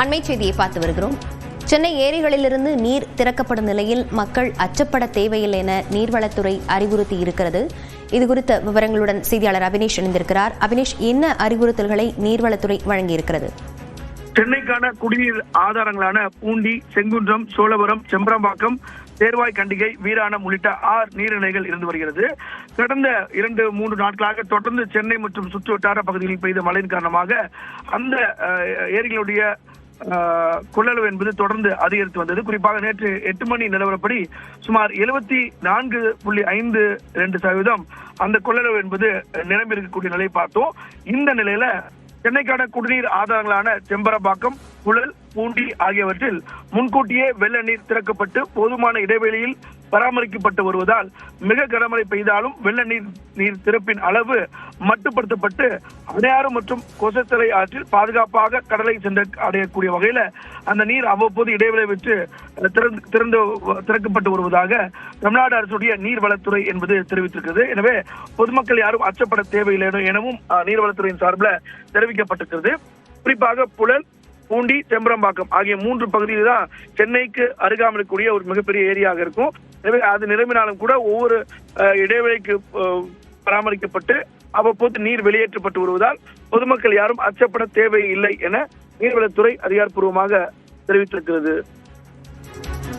அண்மை செய்தியை பார்த்து வருகிறோம். சென்னை ஏரிகளிலிருந்து நீர் திறக்கப்படும் நிலையில் மக்கள் அச்சப்பட தேவையில்லை என நீர்வளத்துறை அறிவுறுத்தி இருக்கிறது. இதுகுறித்த விவரங்களுடன் செய்தியாளர் அபினேஷ் இணைந்திருக்கிறார். அபினேஷ், என்ன அறிவுறுத்தல்களை நீர்வளத்துறை வழங்கியிருக்கிறது? சென்னைக்கான குடிநீர் ஆதாரங்களான பூண்டி, செங்குன்றம், சோழபுரம், செம்பரம்பாக்கம், தேர்வாய் கண்டிகை, வீராணம் உள்ளிட்ட 6 நீர்நிலைகள் இருந்து வருகிறது. கடந்த 2-3 நாட்களாக தொடர்ந்து சென்னை மற்றும் சுற்று வட்டார பகுதிகளில் பெய்த மழையின் காரணமாக அந்த ஏரிகளுடைய கொள்ளளவு என்பது தொடர்ந்து அதிகரித்து வந்தது. குறிப்பாக நேற்று 8 மணி நிலவரப்படி சுமார் 74.52% அந்த கொள்ளளவு என்பது நிரம்பி இருக்கக்கூடிய நிலையை பார்த்தோம். இந்த நிலையில சென்னைக்கான குடிநீர் ஆதாரங்களான செம்பரம்பாக்கம், புழல், பூண்டி ஆகியவற்றில் முன்கூட்டியே வெள்ள நீர் திறக்கப்பட்டு போதுமான இடைவெளியில் பராமரிக்கப்பட்டு வருவதால் மிக கனமழை பெய்தாலும் வெள்ள நீர் திறப்பின் அளவு மட்டுப்படுத்தப்பட்டு அடையாறு மற்றும் கொசத்தலை ஆற்றில் பாதுகாப்பாக கடலை சென்று அடையக்கூடிய வகையில அந்த நீர் அவ்வப்போது இடைவெளி விட்டு திறக்கப்பட்டு வருவதாக தமிழ்நாடு அரசுடைய நீர்வளத்துறை என்பது தெரிவித்திருக்கிறது. எனவே பொதுமக்கள் யாரும் அச்சப்பட தேவையில்லை எனவும் நீர்வளத்துறையின் சார்பில் தெரிவிக்கப்பட்டிருக்கிறது. குறிப்பாக புழல், பூண்டி, செம்பரம்பாக்கம் ஆகிய 3 பகுதியில் தான் சென்னைக்கு அருகாமல் இருக்கக்கூடிய ஒரு மிகப்பெரிய ஏரியாக இருக்கும். எனவே அது நிரம்பினாலும் கூட ஒவ்வொரு இடைவெளிக்கு பராமரிக்கப்பட்டு அவ்வப்போது நீர் வெளியேற்றப்பட்டு வருவதால் பொதுமக்கள் யாரும் அச்சப்பட தேவையில்லை என நீர்வளத்துறை அதிகாரப்பூர்வமாக தெரிவித்திருக்கிறது.